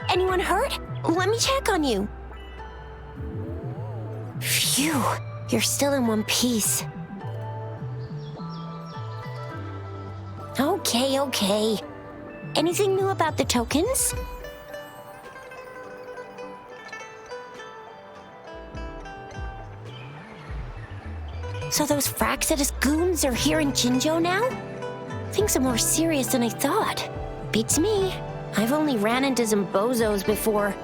Anyone hurt? Let me check on you. Phew, you're still in one piece. Okay. Anything new about the tokens? So those Fraxidus goons are here in Jinzhou now? Things are more serious than I thought. Beats me. I've only ran into some bozos before.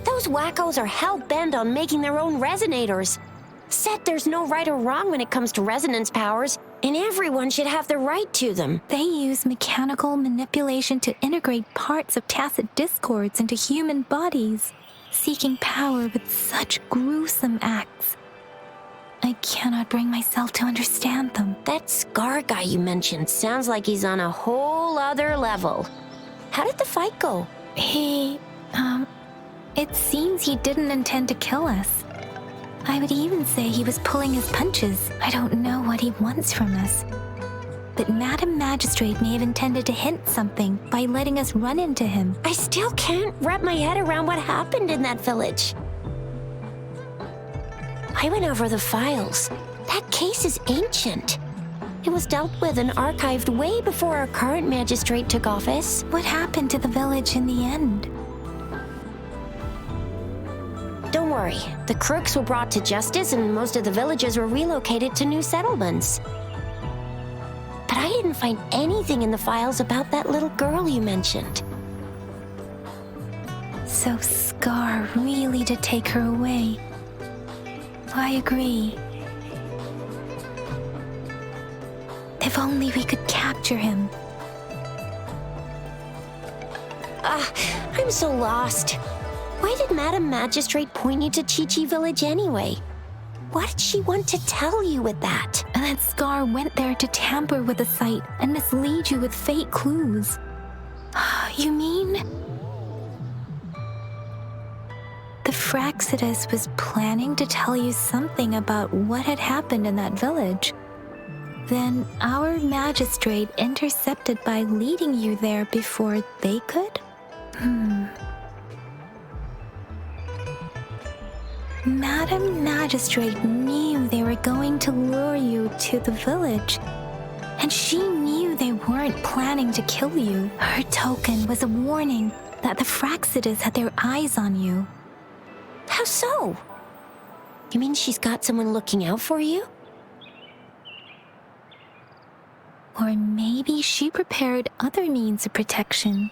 Those wackos are hell-bent on making their own resonators. Said there's no right or wrong when it comes to resonance powers, and everyone should have the right to them. They use mechanical manipulation to integrate parts of tacit discords into human bodies, seeking power with such gruesome acts. I cannot bring myself to understand them. That Scar guy you mentioned sounds like he's on a whole other level. How did the fight go? It seems he didn't intend to kill us. I would even say he was pulling his punches. I don't know what he wants from us. But Madam Magistrate may have intended to hint something by letting us run into him. I still can't wrap my head around what happened in that village. I went over the files. That case is ancient. It was dealt with and archived way before our current magistrate took office. What happened to the village in the end? Don't worry. The crooks were brought to justice and most of the villagers were relocated to new settlements. But I didn't find anything in the files about that little girl you mentioned. So Scar really did take her away. I agree. If only we could capture him. I'm so lost. Why did Madam Magistrate point you to Chi-Chi Village anyway? What did she want to tell you with that? And that Scar went there to tamper with the site and mislead you with fake clues. You mean? The Fraxidus was planning to tell you something about what had happened in that village. Then our magistrate intercepted by leading you there before they could? Madam Magistrate knew they were going to lure you to the village, and she knew they weren't planning to kill you. Her token was a warning that the Fraxidus had their eyes on you. How so? You mean she's got someone looking out for you? Or maybe she prepared other means of protection.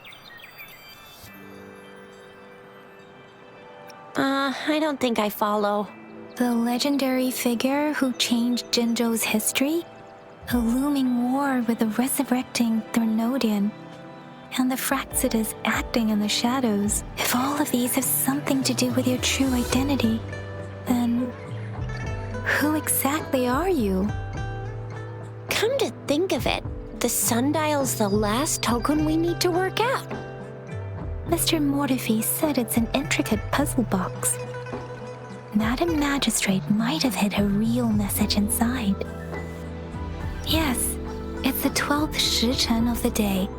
I don't think I follow. The legendary figure who changed Jinzhou's history? A looming war with the resurrecting Thernodian, and the Fraxidus acting in the shadows. If all of these have something to do with your true identity, then who exactly are you? Come to think of it, the sundial's the last token we need to work out. Mr. Mortefi said it's an intricate puzzle box. Madam Magistrate might have hid a real message inside. Yes, it's the 12th Shichen of the day,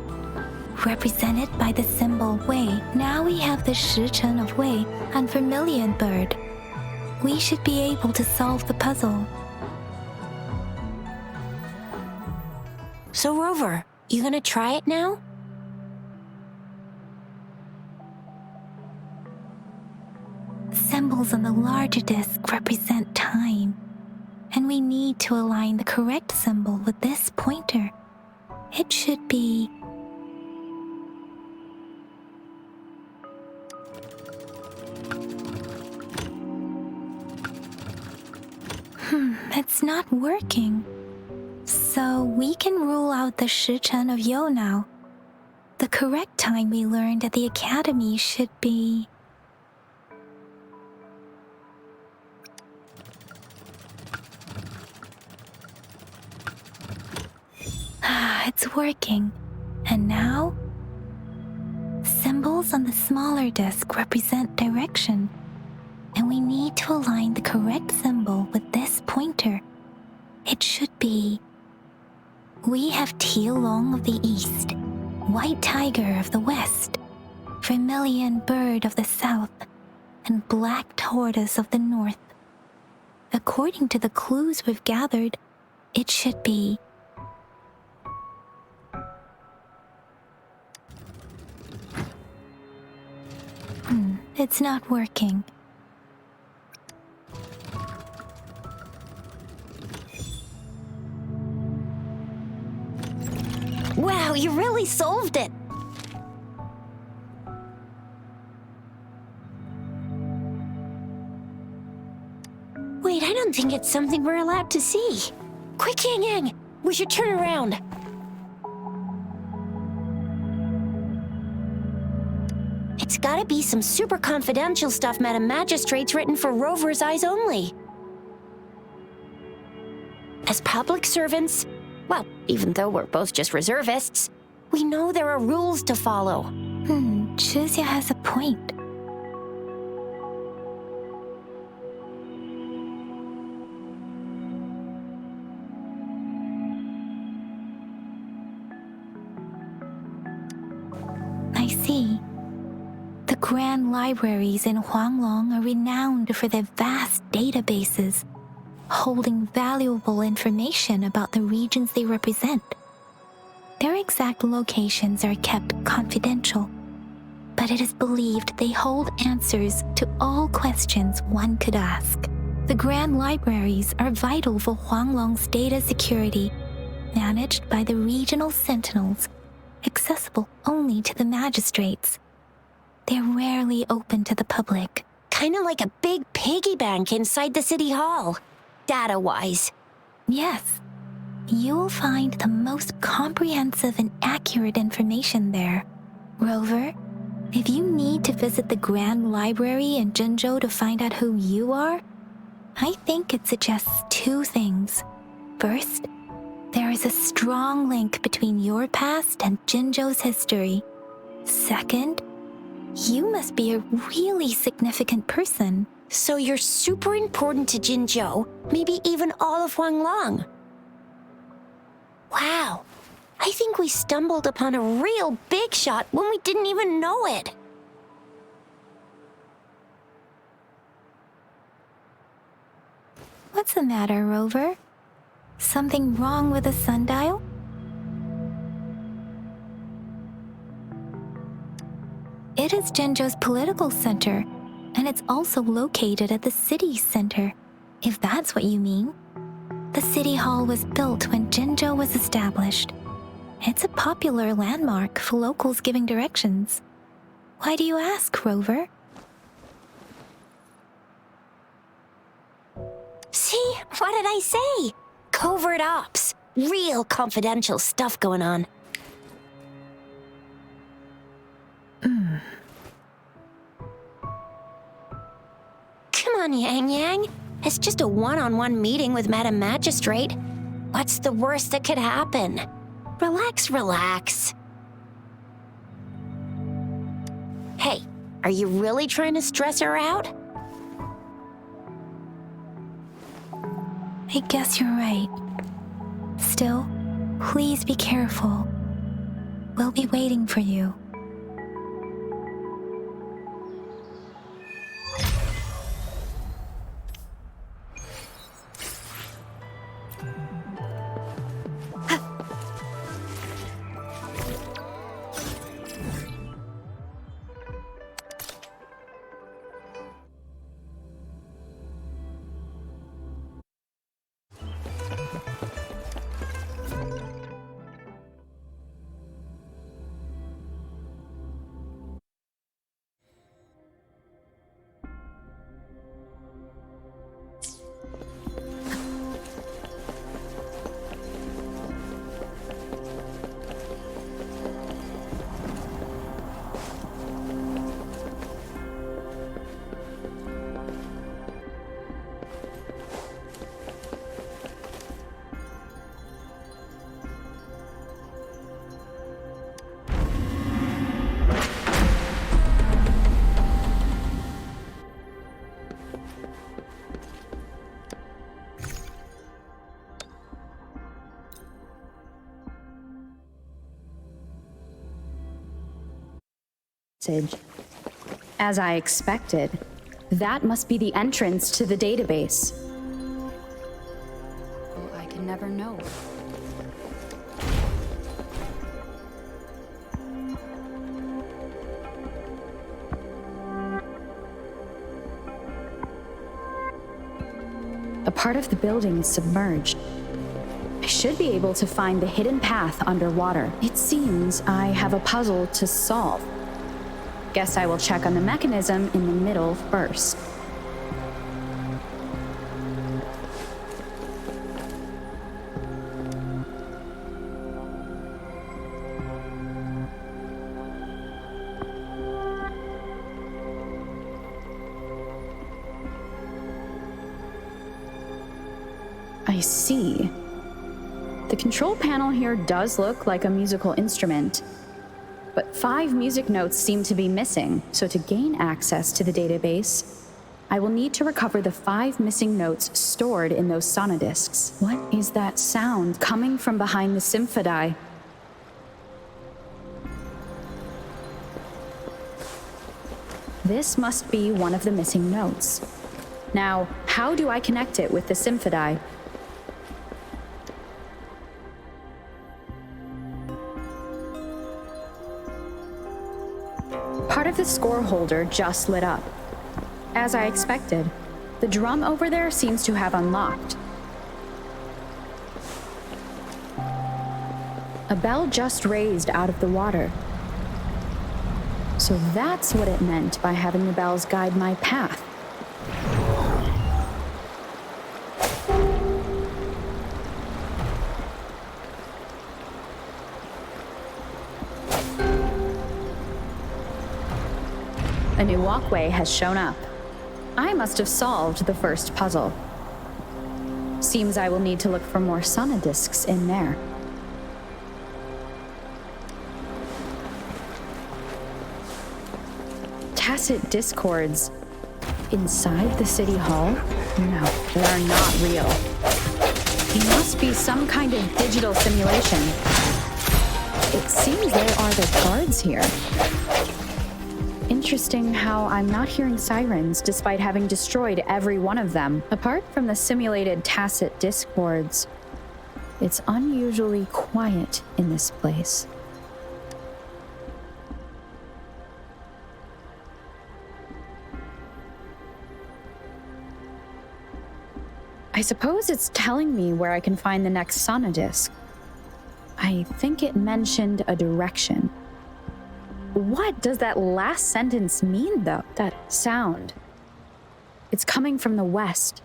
represented by the symbol Wei. Now we have the Shichen of Wei and Vermilion Bird. We should be able to solve the puzzle. So Rover, you gonna try it now? Symbols on the larger disc represent time, and we need to align the correct symbol with this pointer. It should be... It's not working. So we can rule out the Shichen of Yo now. The correct time we learned at the academy should be... It's working. And now? Symbols on the smaller disc represent direction, and we need to align the correct symbol with this pointer. It should be... We have Tielong of the east, White Tiger of the west, vermilion bird of the south, and black tortoise of the north. According to the clues we've gathered, it should be. It's not working. Wow, you really solved it! Wait, I don't think it's something we're allowed to see. Quick, Yang Yang! We should turn around. It's gotta be some super confidential stuff Madam Magistrate's written for Rover's eyes only. As public servants, well, even though we're both just reservists, we know there are rules to follow. Chuzia has a point. I see. The grand libraries in Huanglong are renowned for their vast databases, holding valuable information about the regions they represent. Their exact locations are kept confidential, but it is believed they hold answers to all questions one could ask. The grand libraries are vital for Huanglong's data security, managed by the regional sentinels, accessible only to the magistrates. They're rarely open to the public. Kinda like a big piggy bank inside the city hall, data-wise. Yes, you'll find the most comprehensive and accurate information there. Rover, if you need to visit the Grand Library in Jinzhou to find out who you are, I think it suggests two things. First, there is a strong link between your past and Jinzhou's history. Second, you must be a really significant person. So you're super important to Jinzhou, maybe even all of Huanglong. Wow, I think we stumbled upon a real big shot when we didn't even know it. What's the matter, Rover? Something wrong with the sundial? It is Jinzhou's political center, and it's also located at the city center, if that's what you mean. The city hall was built when Jinzhou was established. It's a popular landmark for locals giving directions. Why do you ask, Rover? See, what did I say? Covert ops. Real confidential stuff going on. Come on, Yang Yang. It's just a one-on-one meeting with Madam Magistrate. What's the worst that could happen? Relax, relax. Hey, are you really trying to stress her out? I guess you're right. Still, please be careful. We'll be waiting for you. As I expected, that must be the entrance to the database. Well, I can never know. A part of the building is submerged. I should be able to find the hidden path underwater. It seems I have a puzzle to solve. Guess I will check on the mechanism in the middle first. I see. The control panel here does look like a musical instrument, but 5 music notes seem to be missing, so to gain access to the database, I will need to recover the 5 missing notes stored in those sonodiscs. What is that sound coming from behind the symphody? This must be one of the missing notes. Now, how do I connect it with the symphody? Part of the score holder just lit up. As I expected, the drum over there seems to have unlocked. A bell just raised out of the water. So that's what it meant by having the bells guide my path. A new walkway has shown up. I must have solved the first puzzle. Seems I will need to look for more sonodiscs in there. Tacit discords inside the city hall? No, they are not real. It must be some kind of digital simulation. It seems there are the guards here. Interesting how I'm not hearing sirens despite having destroyed every one of them. Apart from the simulated tacit discords, it's unusually quiet in this place. I suppose it's telling me where I can find the next sonodisc. I think it mentioned a direction. What does that last sentence mean, though? That sound. It's coming from the west.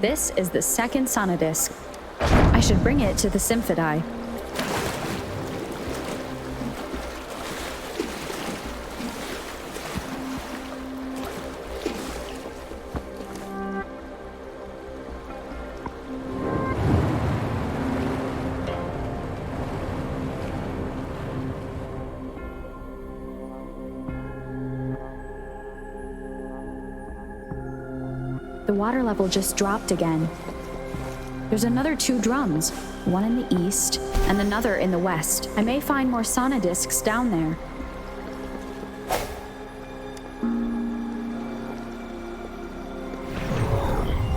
This is the second sonodisc. I should bring it to the symphody. The water level just dropped again. There's another 2 drums, one in the east and another in the west. I may find more sonodiscs down there.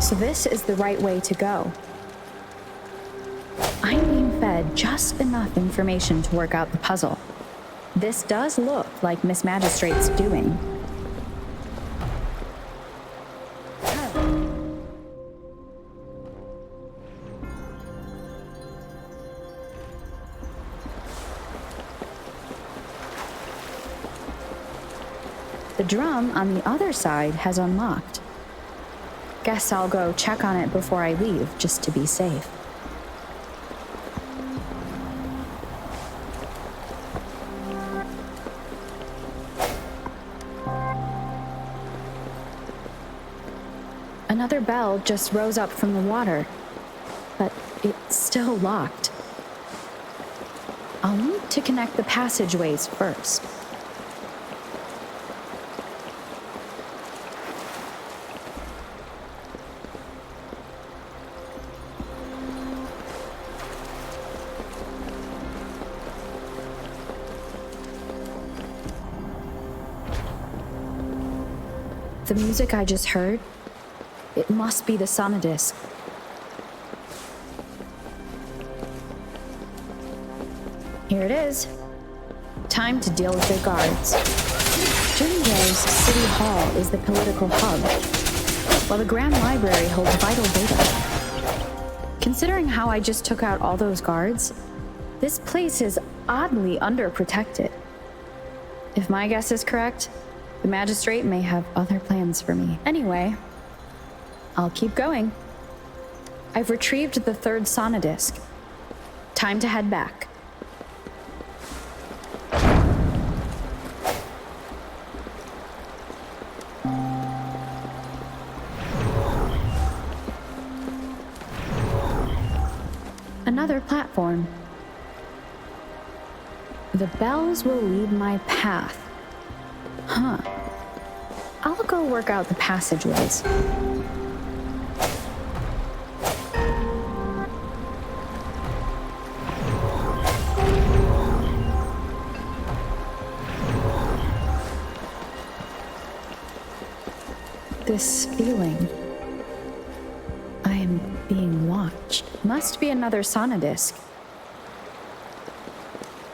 So this is the right way to go. I'm being fed just enough information to work out the puzzle. This does look like Miss Magistrate's doing. The drum on the other side has unlocked. Guess I'll go check on it before I leave, just to be safe. Another bell just rose up from the water. but it's still locked. I'll need to connect the passageways first. The music I just heard, it must be the sonodisc. Here it is. Time to deal with their guards. Jinzhou's City Hall is the political hub, while the Grand Library holds vital data. Considering how I just took out all those guards, this place is oddly underprotected. If my guess is correct, the magistrate may have other plans for me. Anyway, I'll keep going. I've retrieved the third sonodisc. Time to head back. Another platform. The bells will lead my path. Huh. I'll go work out the passageways. This feeling. I am being watched. Must be another sonodisc.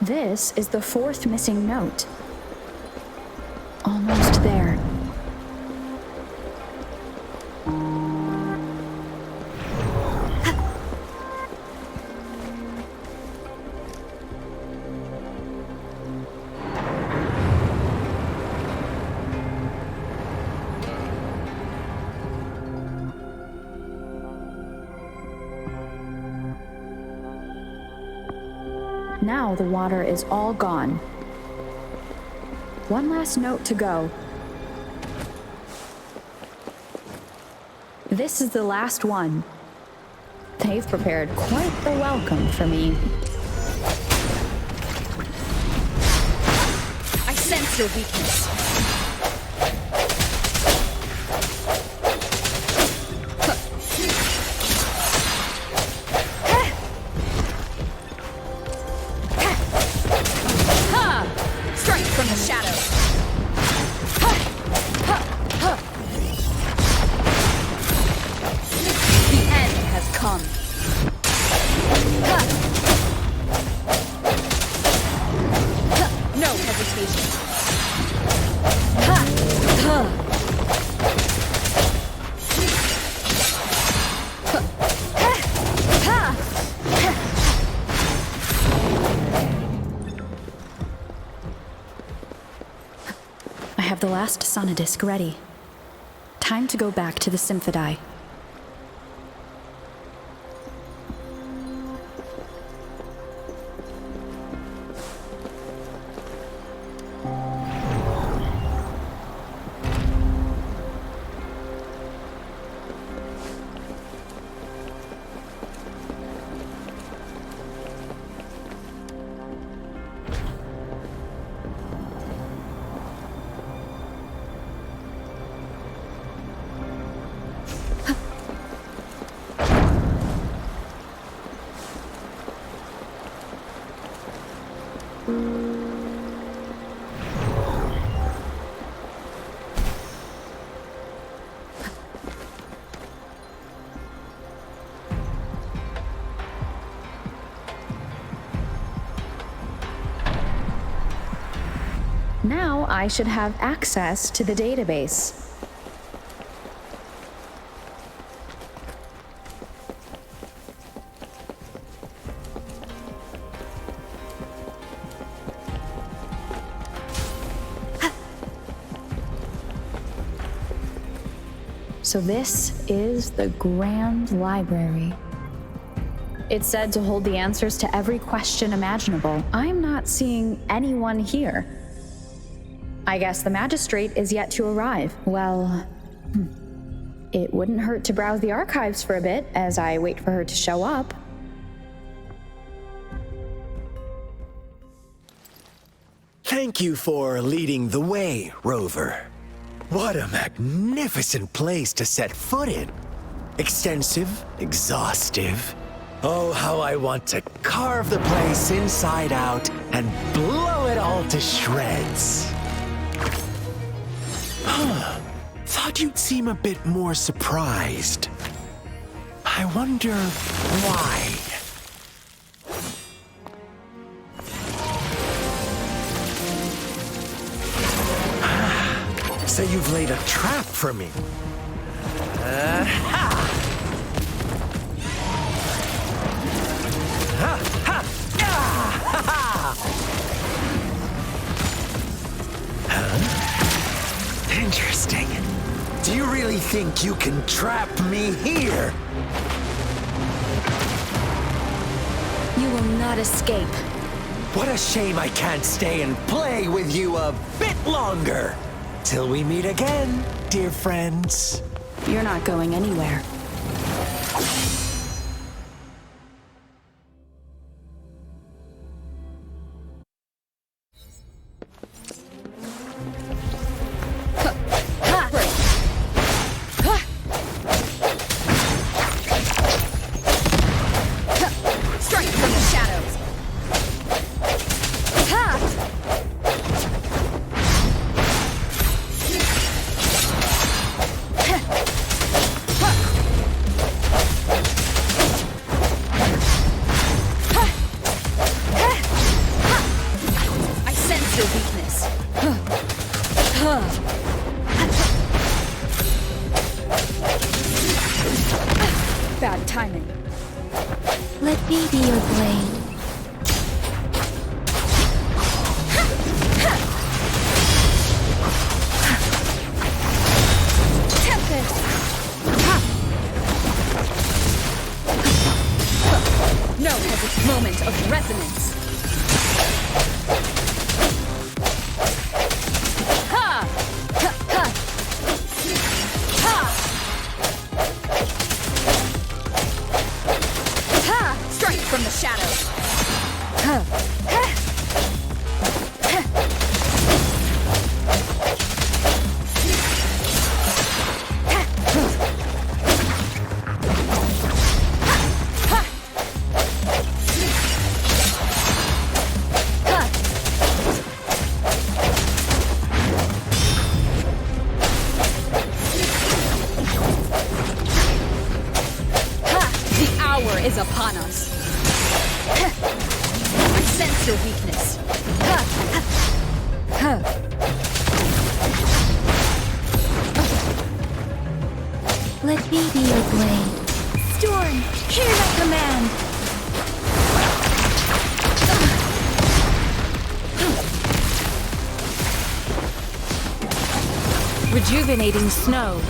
This is the fourth missing note. Almost there. Now the water is all gone. One last note to go. This is the last one. They've prepared quite the welcome for me. I sense your weakness. Strike from the shadows. The end has come. No hesitation. I have the last sonodisc ready. Time to go back to the Symphodi. Now I should have access to the database. So this is the Grand Library. It's said to hold the answers to every question imaginable. I'm not seeing anyone here. I guess the magistrate is yet to arrive. Well, It wouldn't hurt to browse the archives for a bit as I wait for her to show up. Thank you for leading the way, Rover. What a magnificent place to set foot in. Extensive, exhaustive. Oh, how I want to carve the place inside out and blow it all to shreds. Thought you'd seem a bit more surprised. I wonder why. So you've laid a trap for me. Interesting. Do you really think you can trap me here? You will not escape. What a shame I can't stay and play with you a bit longer. Till we meet again, dear friends. You're not going anywhere. Strength from the shadows. I sense your weakness. Bad timing. Let me be your blade. Tempest! No hesitant moment of resonance. Ha! Ha! Ha! Ha! Ha! Strength from the shadows. Ha! Ha! The hour is upon us. I sense your weakness. Let me be your blade. Storm, hear my command. Rejuvenating snow.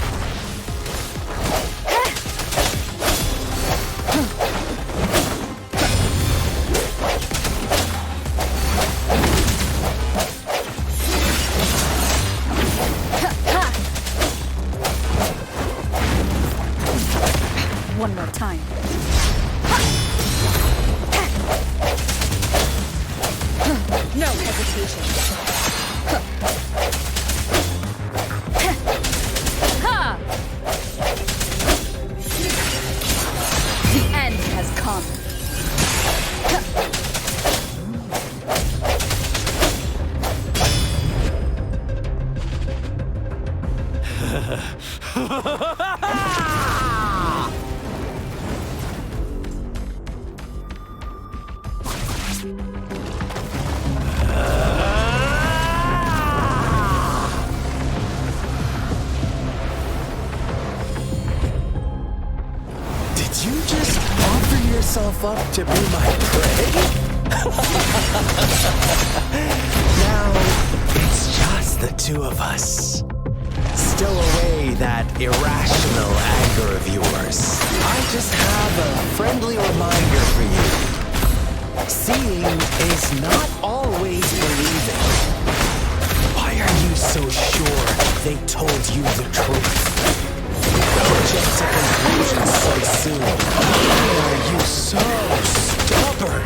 One more time. No hesitation. Ha! The end has come. Did you just offer yourself up to be my prey? Now, it's just the two of us. Stow away that irrational anger of yours. I just have a friendly reminder for you. Seeing is not always believing. Why are you so sure they told you the truth? get to conclusions so soon? Why are you so stubborn?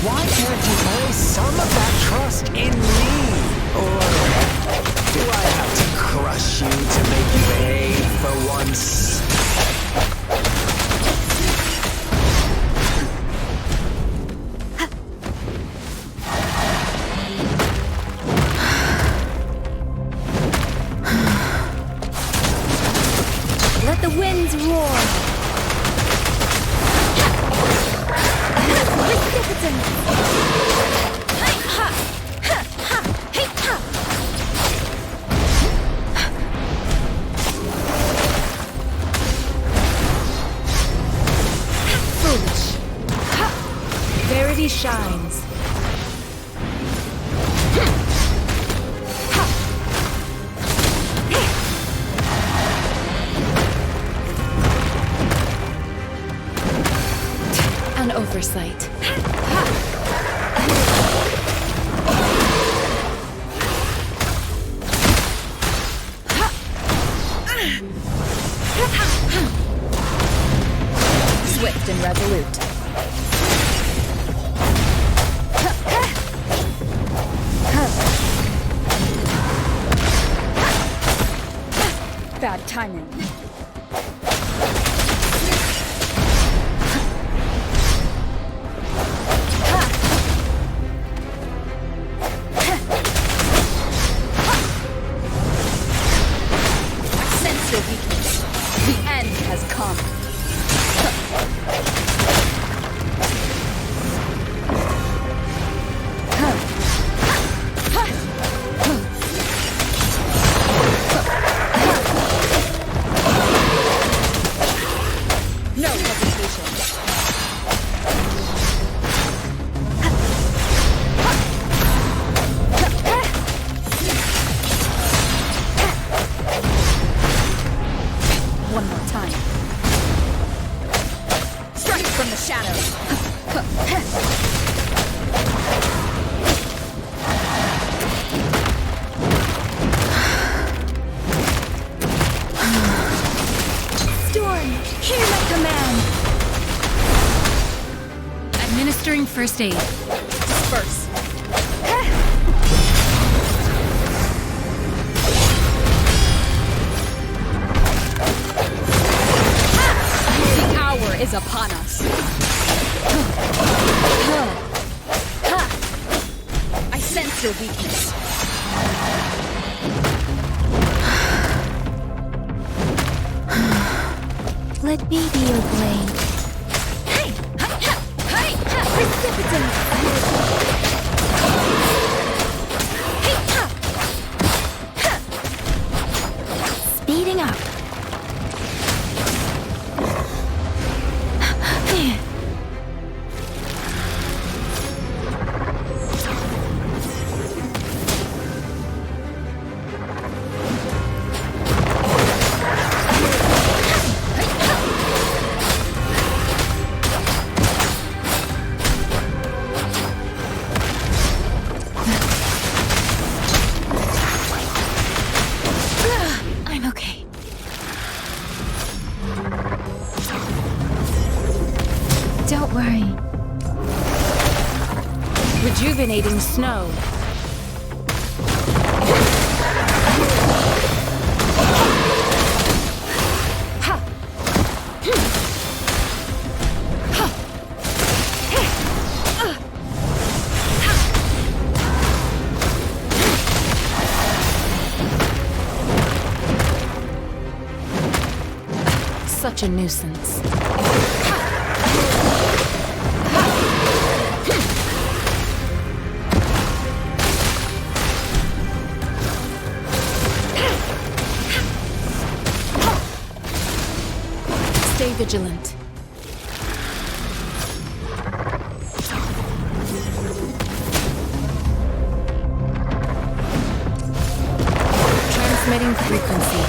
Why can't you place some of that trust in me? Or do I have to crush you to make you behave for once? Let the winds roar. Foolish. Verity shines. An oversight. Swift and resolute. Bad timing. Sense your weakness. The end has come. No hesitation. One more time. Strike from the shadows. Storm, hear my command. Administering first aid. Disperse. The hour is upon us. I sense your weakness. Let me be your blade. Speeding up. I'm okay. Don't worry. Rejuvenating snow. Such a nuisance. Stay vigilant. Transmitting frequency.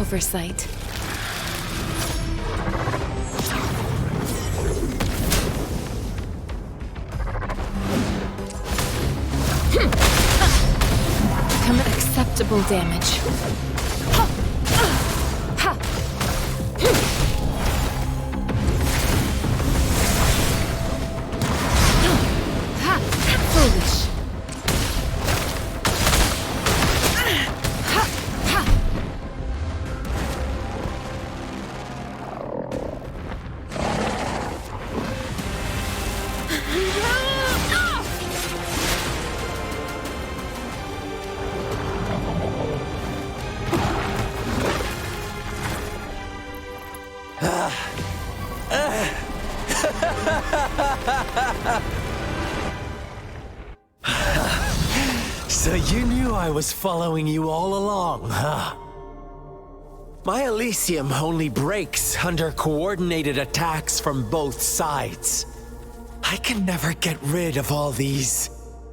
oversight. Acceptable damage. Foolish. So you knew I was following you all along, huh? My Elysium only breaks under coordinated attacks from both sides. I can never get rid of all these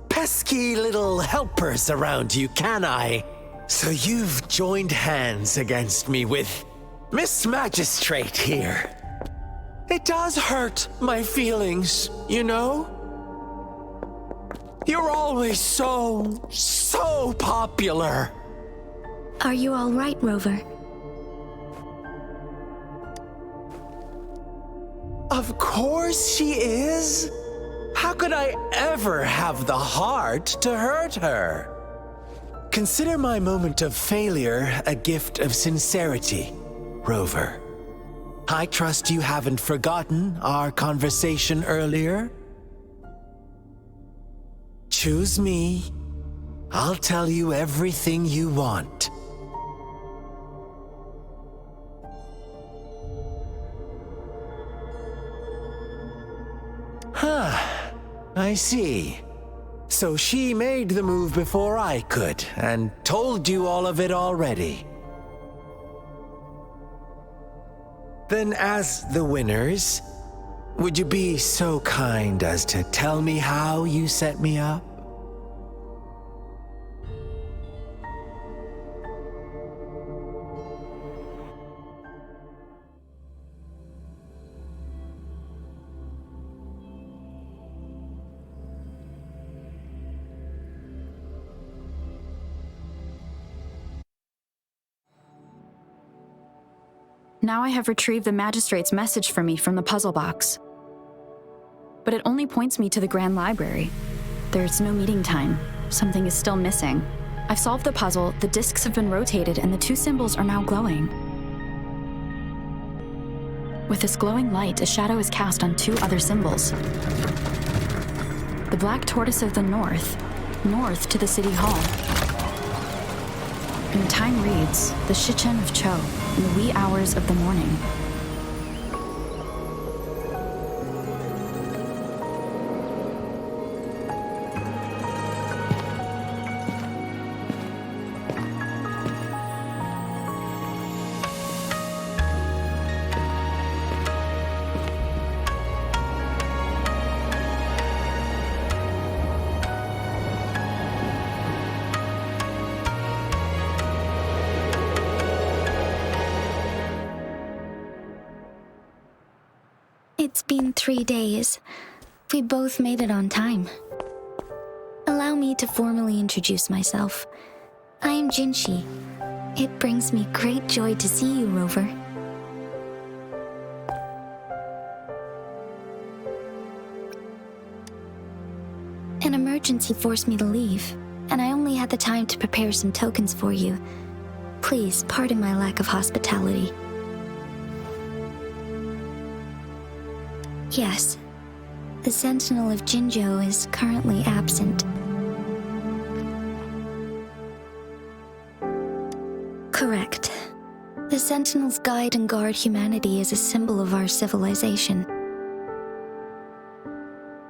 pesky little helpers around you, can I? So you've joined hands against me with Miss Magistrate here. It does hurt my feelings, you know? You're always so popular. Are you all right, Rover? Of course she is. How could I ever have the heart to hurt her? Consider my moment of failure a gift of sincerity, Rover. I trust you haven't forgotten our conversation earlier. Choose me. I'll tell you everything you want. Huh. I see. So she made the move before I could, and told you all of it already. Then as the winners, would you be so kind as to tell me how you set me up? Now I have retrieved the magistrate's message for me from the puzzle box. But it only points me to the Grand Library. There's no meeting time. Something is still missing. I've solved the puzzle, the discs have been rotated, and the two symbols are now glowing. With this glowing light, a shadow is cast on two other symbols. The black tortoise of the north to the city hall. And the time reads, the Shichen of Cho, in the wee hours of the morning. It's been 3 days. We both made it on time. Allow me to formally introduce myself. I am Jinshi. It brings me great joy to see you, Rover. An emergency forced me to leave, and I only had the time to prepare some tokens for you. Please pardon my lack of hospitality. Yes, the Sentinel of Jinzhou is currently absent. Correct. The Sentinels guide and guard humanity as a symbol of our civilization.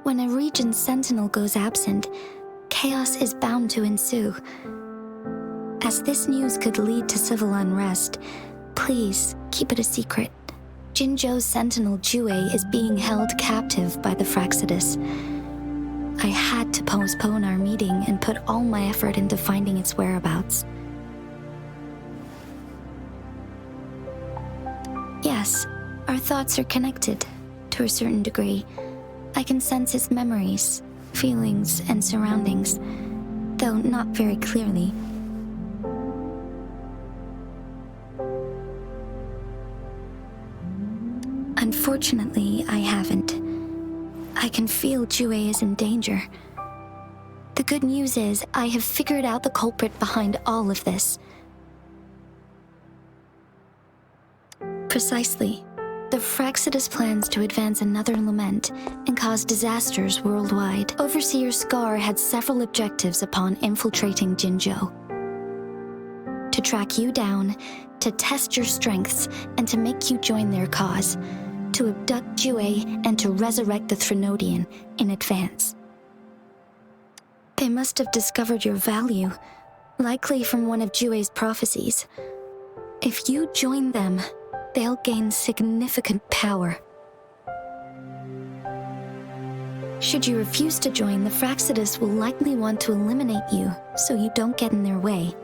When a region's Sentinel goes absent, chaos is bound to ensue. As this news could lead to civil unrest, please keep it a secret. Jinzhou's Sentinel Jue is being held captive by the Fraxidus. I had to postpone our meeting and put all my effort into finding its whereabouts. Yes, our thoughts are connected, to a certain degree. I can sense his memories, feelings, and surroundings, though not very clearly. Unfortunately, I haven't. I can feel Jue is in danger. The good news is, I have figured out the culprit behind all of this. Precisely. The Fraxidus plans to advance another lament and cause disasters worldwide. Overseer Scar had several objectives upon infiltrating Jinzhou. To track you down, to test your strengths, and to make you join their cause. To abduct Jue and to resurrect the Threnodian in advance. They must have discovered your value, likely from one of Jue's prophecies. If you join them, they'll gain significant power. Should you refuse to join, the Fraxidus will likely want to eliminate you so you don't get in their way.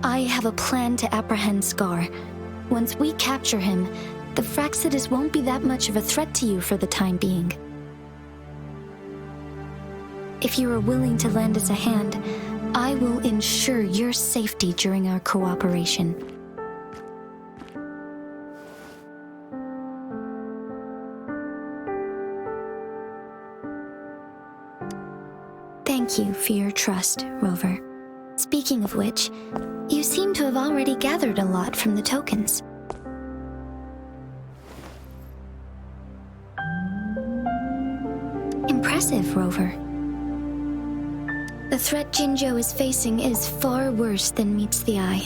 I have a plan to apprehend Scar. Once we capture him, the Fraxidus won't be that much of a threat to you for the time being. If you are willing to lend us a hand, I will ensure your safety during our cooperation. Thank you for your trust, Rover. Speaking of which, you seem to have already gathered a lot from the tokens. Impressive, Rover. The threat Jinzhou is facing is far worse than meets the eye.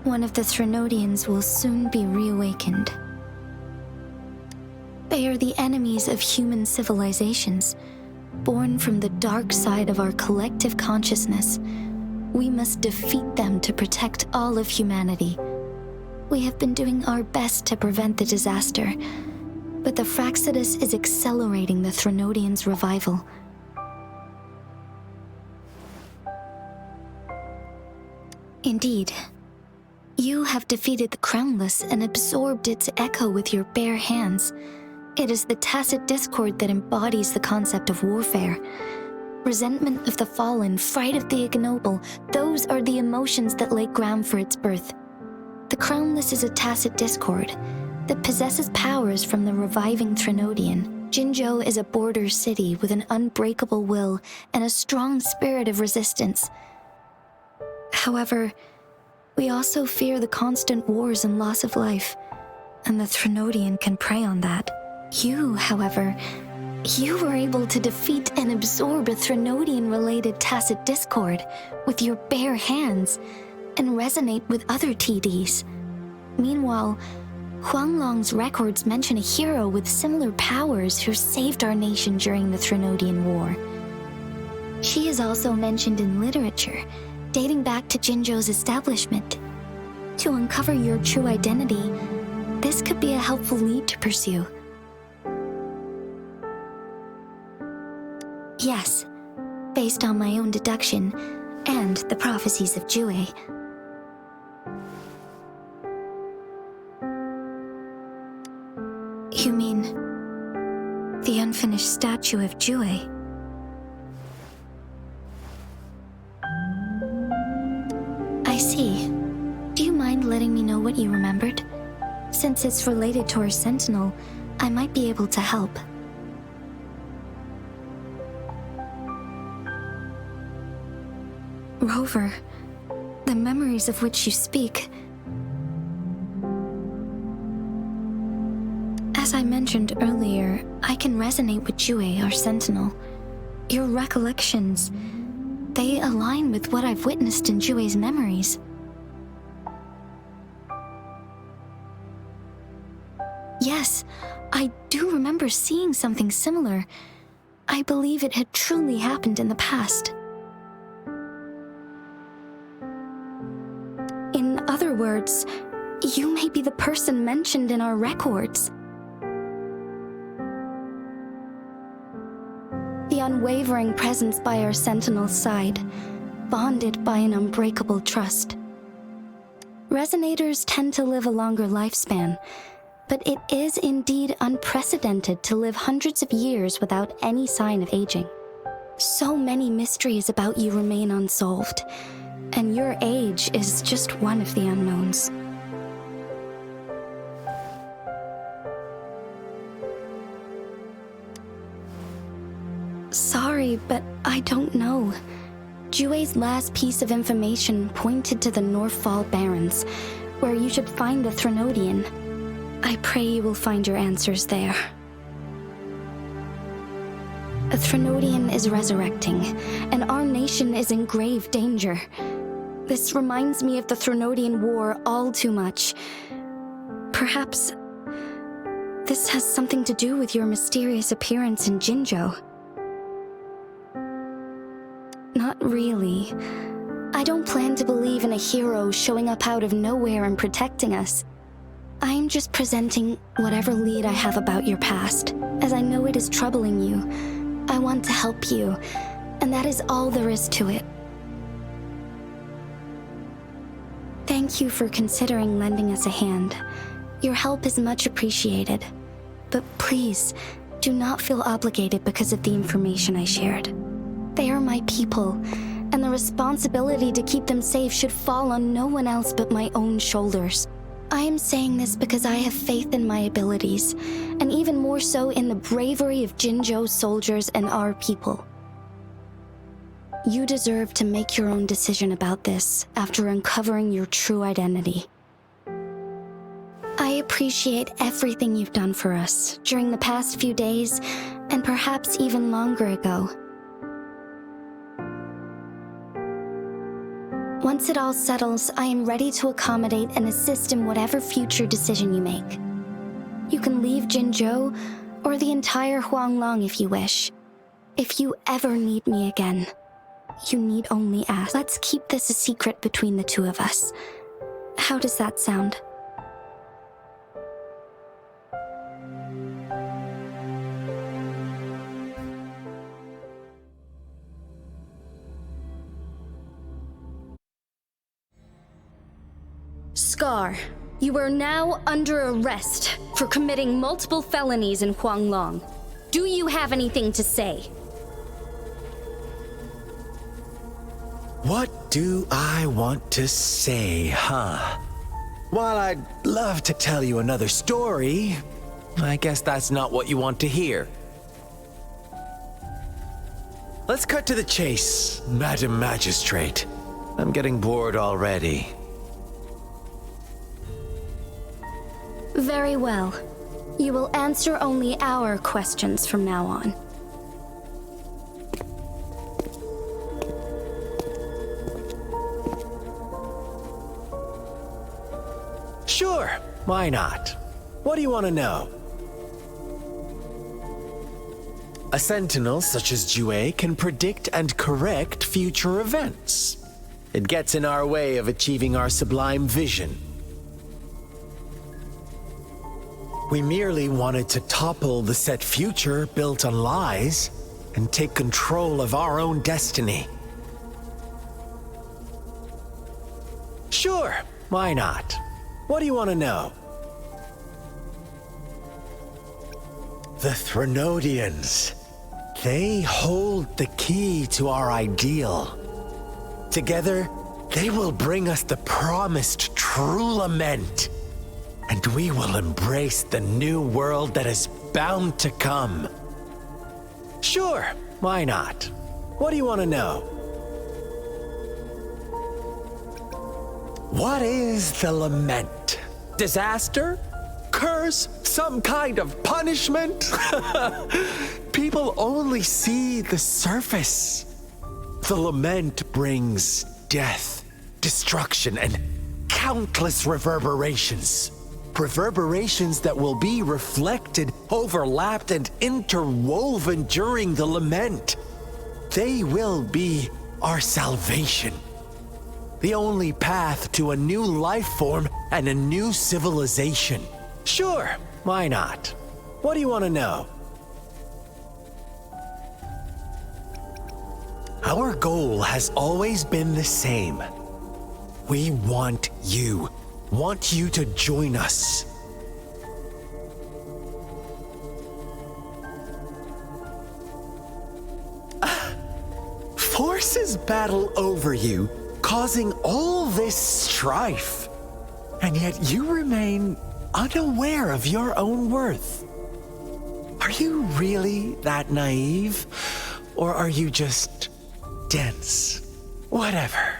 One of the Threnodians will soon be reawakened. They are the enemies of human civilizations, born from the dark side of our collective consciousness. We must defeat them to protect all of humanity. We have been doing our best to prevent the disaster, but the Fraxidus is accelerating the Threnodians' revival. Indeed, you have defeated the Crownless and absorbed its echo with your bare hands. It is the tacit discord that embodies the concept of warfare. Resentment of the fallen, fright of the ignoble, those are the emotions that lay ground for its birth. The Crownless is a tacit discord that possesses powers from the reviving Threnodian. Jinzhou is a border city with an unbreakable will and a strong spirit of resistance. However, we also fear the constant wars and loss of life, and the Threnodian can prey on that. You, however, you were able to defeat and absorb a Threnodian-related tacit discord with your bare hands and resonate with other TDs. Meanwhile, Huanglong's records mention a hero with similar powers who saved our nation during the Threnodian War. She is also mentioned in literature, dating back to Jinzhou's establishment. To uncover your true identity, this could be a helpful lead to pursue. Yes, based on my own deduction and the prophecies of Jue. You mean the unfinished statue of Jue? I see. Do you mind letting me know what you remembered? Since it's related to our sentinel, I might be able to help. Rover, the memories of which you speak. As I mentioned earlier, I can resonate with Jue, our sentinel. Your recollections, they align with what I've witnessed in Jue's memories. Yes, I do remember seeing something similar. I believe it had truly happened in the past. In other words, you may be the person mentioned in our records. The unwavering presence by our sentinel's side, bonded by an unbreakable trust. Resonators tend to live a longer lifespan, but it is indeed unprecedented to live hundreds of years without any sign of aging. So many mysteries about you remain unsolved, and your age is just one of the unknowns. Sorry, but I don't know. Jue's last piece of information pointed to the Northfall Barrens, where you should find the Threnodian. I pray you will find your answers there. A Threnodian is resurrecting, and our nation is in grave danger. This reminds me of the Threnodian War all too much. Perhaps this has something to do with your mysterious appearance in Jinzhou. Not really. I don't plan to believe in a hero showing up out of nowhere and protecting us. I am just presenting whatever lead I have about your past, as I know it is troubling you. I want to help you, and that is all there is to it. Thank you for considering lending us a hand. Your help is much appreciated. But please, do not feel obligated because of the information I shared. They are my people, and the responsibility to keep them safe should fall on no one else but my own shoulders. I am saying this because I have faith in my abilities, and even more so in the bravery of Jinzhou soldiers and our people. You deserve to make your own decision about this after uncovering your true identity. I appreciate everything you've done for us during the past few days, and perhaps even longer ago. Once it all settles, I am ready to accommodate and assist in whatever future decision you make. You can leave Jinzhou or the entire Huanglong if you wish. If you ever need me again, you need only ask. Let's keep this a secret between the two of us. How does that sound? Scar, you are now under arrest for committing multiple felonies in Huanglong. Do you have anything to say? What do I want to say, huh? While I'd love to tell you another story, I guess that's not what you want to hear. Let's cut to the chase, Madam Magistrate. I'm getting bored already. Very well. You will answer only our questions from now on. Sure, why not? What do you want to know? A sentinel such as Jue can predict and correct future events. It gets in our way of achieving our sublime vision. We merely wanted to topple the set future built on lies and take control of our own destiny. Sure, why not? What do you want to know? The Threnodians. They hold the key to our ideal. Together, they will bring us the promised true lament. And we will embrace the new world that is bound to come. Sure, why not? What do you want to know? What is the lament? Disaster? Curse? Some kind of punishment? People only see the surface. The lament brings death, destruction, and countless reverberations. Reverberations that will be reflected, overlapped, and interwoven during the lament. They will be our salvation. The only path to a new life form and a new civilization. Sure, why not? What do you want to know? Our goal has always been the same. We want you to join us. Forces battle over you, causing all this strife. And yet you remain unaware of your own worth. Are you really that naive? Or are you just dense? Whatever.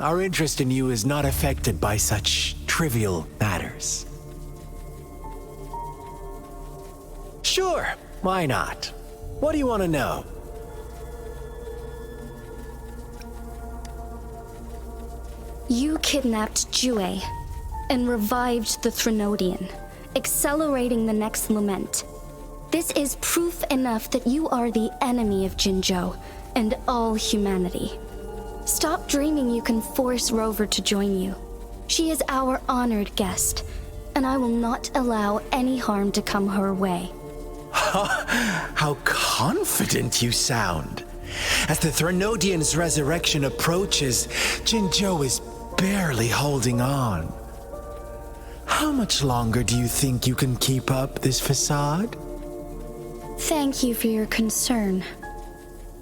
Our interest in you is not affected by such trivial matters. Sure, why not? What do you want to know? You kidnapped Jue and revived the Threnodian, accelerating the next lament. This is proof enough that you are the enemy of Jinzhou and all humanity. Stop dreaming you can force Rover to join you. She is our honored guest, and I will not allow any harm to come her way. How confident you sound. As the Threnodian's resurrection approaches, Jinzhou is barely holding on. How much longer do you think you can keep up this facade? Thank you for your concern.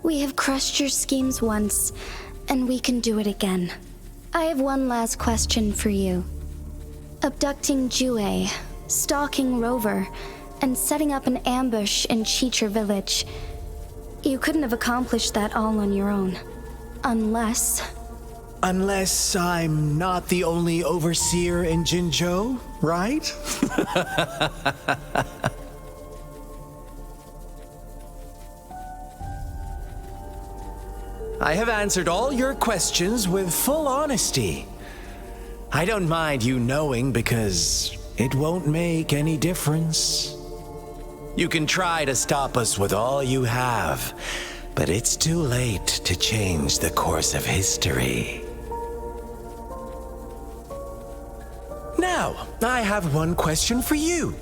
We have crushed your schemes once, and we can do it again. I have one last question for you. Abducting Jue, stalking Rover, and setting up an ambush in Cheecher village. You couldn't have accomplished that all on your own. Unless I'm not the only overseer in Jinzhou, right? I have answered all your questions with full honesty. I don't mind you knowing because it won't make any difference. You can try to stop us with all you have, but it's too late to change the course of history. Now, I have one question for you.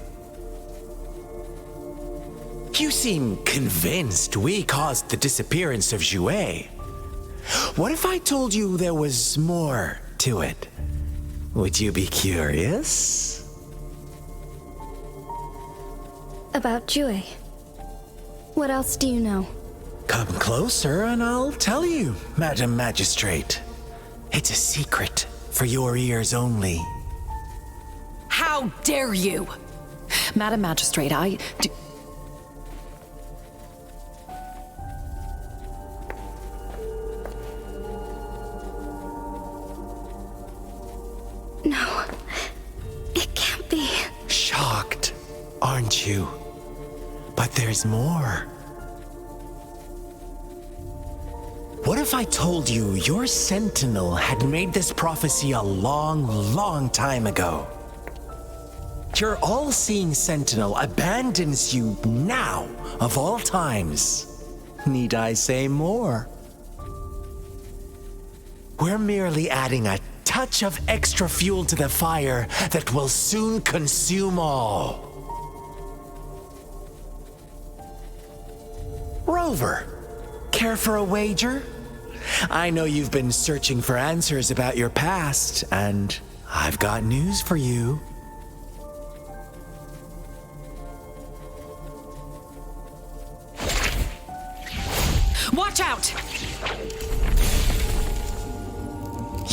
You seem convinced we caused the disappearance of Jue. What if I told you there was more to it? Would you be curious? about Jue. What else do you know? Come closer and I'll tell you, Madam Magistrate. It's a secret for your ears only. How dare you! Madam Magistrate, No, it can't be. Shocked, aren't you? But there's more. What if I told you your sentinel had made this prophecy a long, long time ago? Your all-seeing sentinel abandons you now, of all times. Need I say more? We're merely adding a touch of extra fuel to the fire that will soon consume all. Rover, care for a wager? I know you've been searching for answers about your past, and I've got news for you. watch out!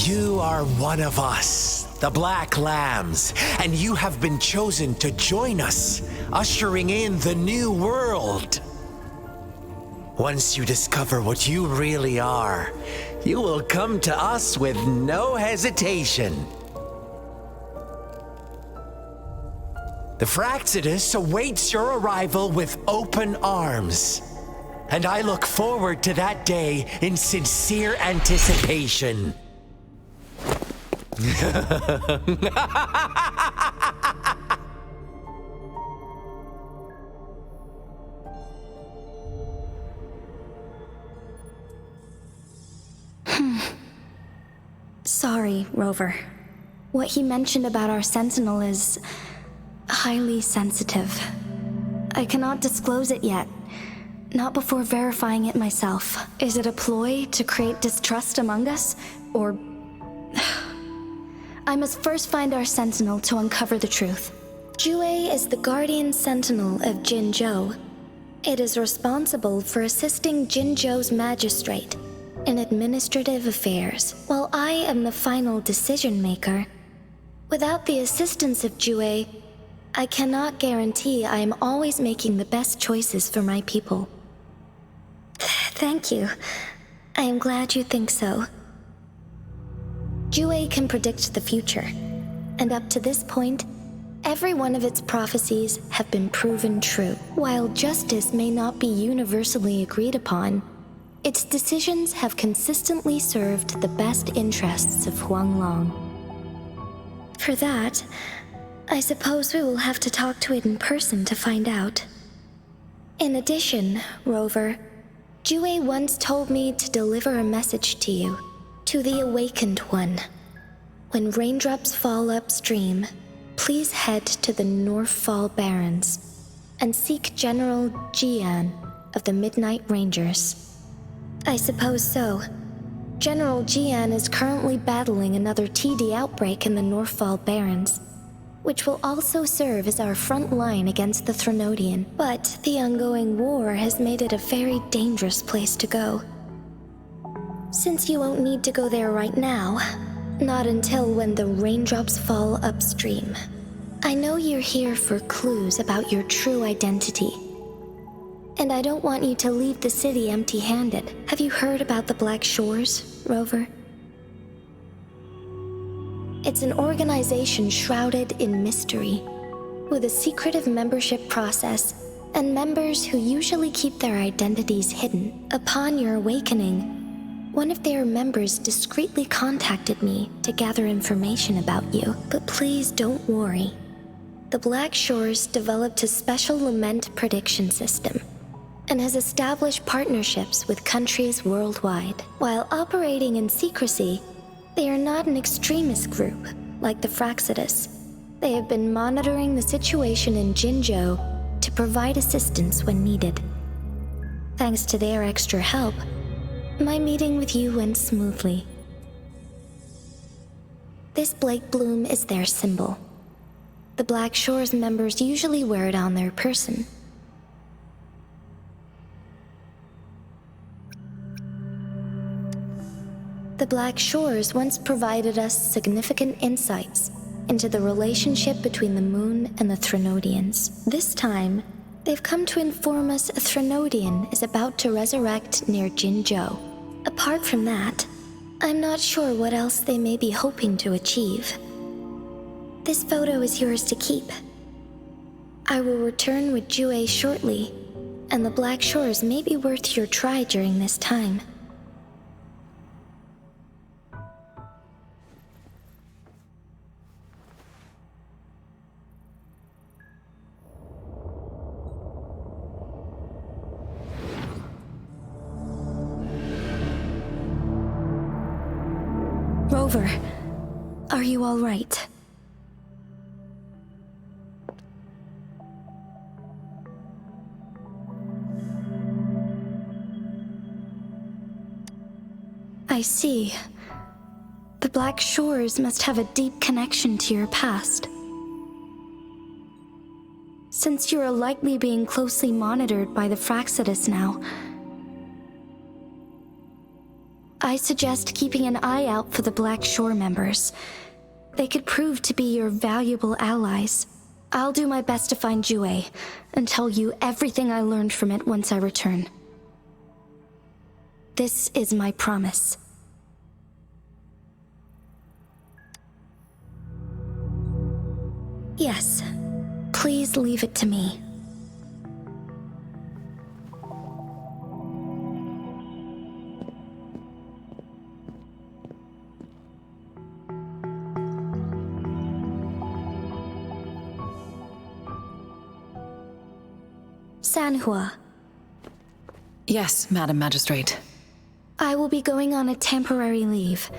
You are one of us, the Black Lambs, and you have been chosen to join us, ushering in the new world. Once you discover what you really are, you will come to us with no hesitation. The Fraxidus awaits your arrival with open arms, and I look forward to that day in sincere anticipation. Sorry, Rover. What he mentioned about our sentinel is highly sensitive. I cannot disclose it yet. Not before verifying it myself. Is it a ploy to create distrust among us? Or... I must first find our sentinel to uncover the truth. Jue is the guardian sentinel of Jinzhou. It is responsible for assisting Jinzhou's magistrate in administrative affairs, while I am the final decision maker. Without the assistance of Jue, I cannot guarantee I am always making the best choices for my people. Thank you. I am glad you think so. Jue can predict the future, and up to this point, every one of its prophecies have been proven true. While justice may not be universally agreed upon, its decisions have consistently served the best interests of Huanglong. For that, I suppose we will have to talk to it in person to find out. In addition, Rover, Jue once told me to deliver a message to you, to the Awakened One. When raindrops fall upstream, please head to the Northfall Barrens and seek General Jian of the Midnight Rangers. I suppose so. General Jian is currently battling another TD outbreak in the Northfall Barrens, which will also serve as our front line against the Threnodian. But the ongoing war has made it a very dangerous place to go. Since you won't need to go there right now, not until when the raindrops fall upstream. I know you're here for clues about your true identity. And I don't want you to leave the city empty-handed. Have you heard about the Black Shores, Rover? It's an organization shrouded in mystery, with a secretive membership process and members who usually keep their identities hidden. Upon your awakening, one of their members discreetly contacted me to gather information about you. But please don't worry. The Black Shores developed a special lament prediction system and has established partnerships with countries worldwide. While operating in secrecy, they are not an extremist group like the Fraxidus. They have been monitoring the situation in Jinzhou to provide assistance when needed. Thanks to their extra help, my meeting with you went smoothly. This Blake Bloom is their symbol. The Black Shores members usually wear it on their person. The Black Shores once provided us significant insights into the relationship between the moon and the Threnodians. This time, they've come to inform us a Threnodian is about to resurrect near Jinzhou. Apart from that, I'm not sure what else they may be hoping to achieve. This photo is yours to keep. I will return with Jue shortly, and the Black Shores may be worth your try during this time. Rover, are you all right? I see. The Black Shores must have a deep connection to your past. Since you are likely being closely monitored by the Fraxidus now, I suggest keeping an eye out for the Black Shore members. They could prove to be your valuable allies. I'll do my best to find Jue and tell you everything I learned from it once I return. This is my promise. Yes, please leave it to me. Sanhua. Yes, Madam Magistrate. I will be going on a temporary leave.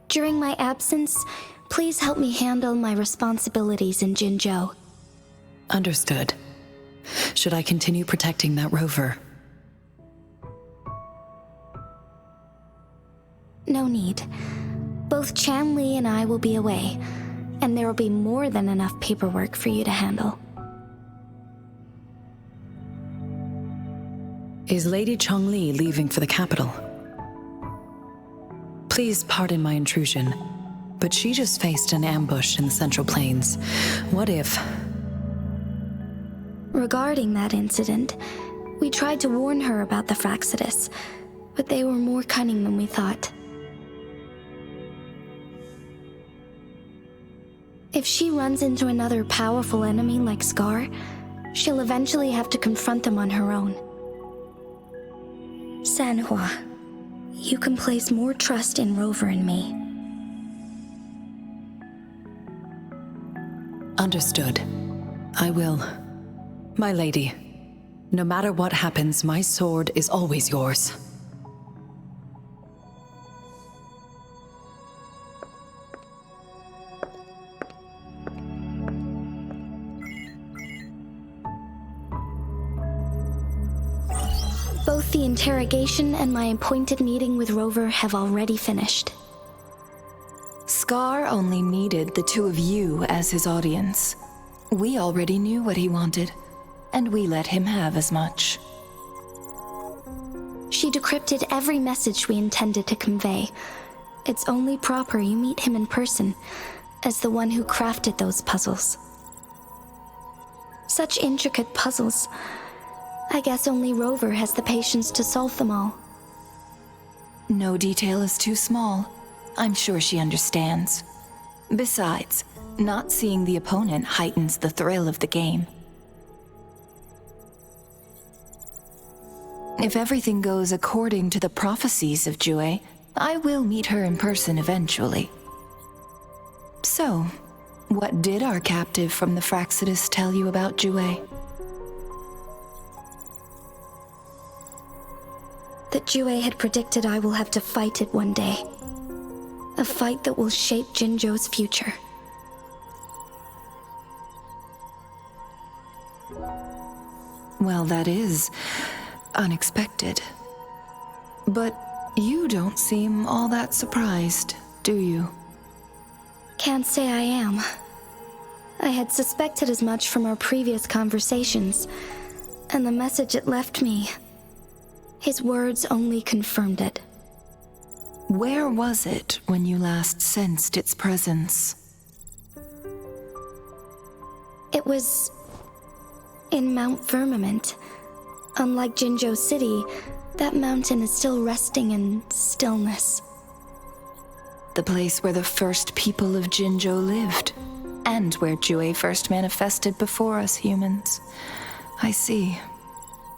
During my absence, please help me handle my responsibilities in Jinzhou. Understood. Should I continue protecting that rover? Both Chanli and I will be away, and there will be more than enough paperwork for you to handle. Is Lady Chongli leaving for the capital? Please pardon my intrusion, but she just faced an ambush in the Central Plains. What if... Regarding that incident, we tried to warn her about the Fraxidus, but they were more cunning than we thought. If she runs into another powerful enemy like Scar, she'll eventually have to confront them on her own. Sanhua, you can place more trust in Rover and me. Understood. I will. My lady, no matter what happens, my sword is always yours. Both the interrogation and my appointed meeting with Rover have already finished. Scar only needed the two of you as his audience. We already knew what he wanted, and we let him have as much. She decrypted every message we intended to convey. It's only proper you meet him in person, as the one who crafted those puzzles. Such intricate puzzles. I guess only Rover has the patience to solve them all. No detail is too small. I'm sure she understands. Besides, not seeing the opponent heightens the thrill of the game. If everything goes according to the prophecies of Jue, I will meet her in person eventually. So, what did our captive from the Fraxidus tell you about Jue? That Jue had predicted I will have to fight it one day. A fight that will shape Jinzhou's future. Well, that is unexpected. But you don't seem all that surprised, do you? Can't say I am. I had suspected as much from our previous conversations, and the message it left me, his words only confirmed it. Where was it when you last sensed its presence? It was in Mount Firmament. Unlike Jinzhou City, that mountain is still resting in stillness. The place where the first people of Jinzhou lived, and where Jue first manifested before us humans. I see.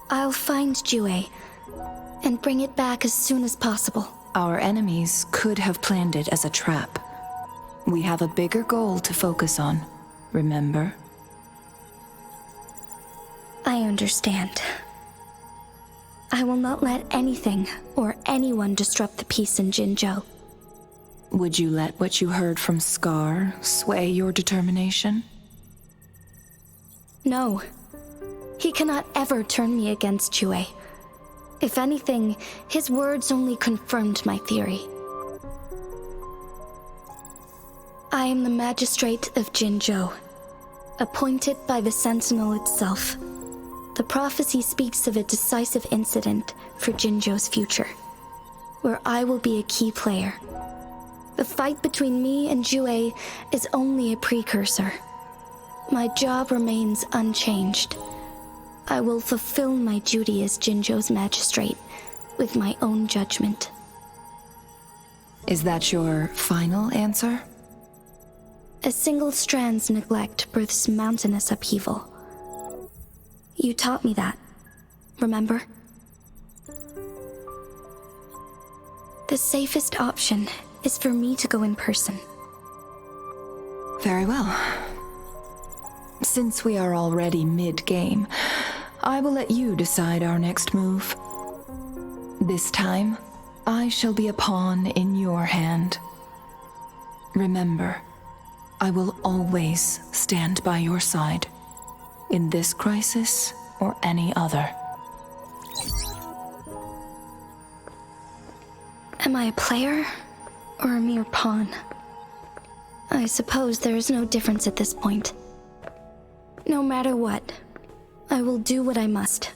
I'll find Jue and bring it back as soon as possible. Our enemies could have planned it as a trap. We have a bigger goal to focus on, remember? I understand. I will not let anything or anyone disrupt the peace in Jinzhou. Would you let what you heard from Scar sway your determination? No. He cannot ever turn me against Jue. If anything, his words only confirmed my theory. I am the magistrate of Jinzhou, appointed by the Sentinel itself. The prophecy speaks of a decisive incident for Jinzhou's future, where I will be a key player. The fight between me and Jue is only a precursor. My job remains unchanged. I will fulfill my duty as Jinzhou's magistrate with my own judgment. Is that your final answer? A single strand's neglect births mountainous upheaval. You taught me that, remember? The safest option is for me to go in person. Very well. Since we are already mid-game, I will let you decide our next move. This time, I shall be a pawn in your hand. Remember, I will always stand by your side, in this crisis or any other. Am I a player or a mere pawn. I suppose there is no difference at this point. No matter what, I will do what I must.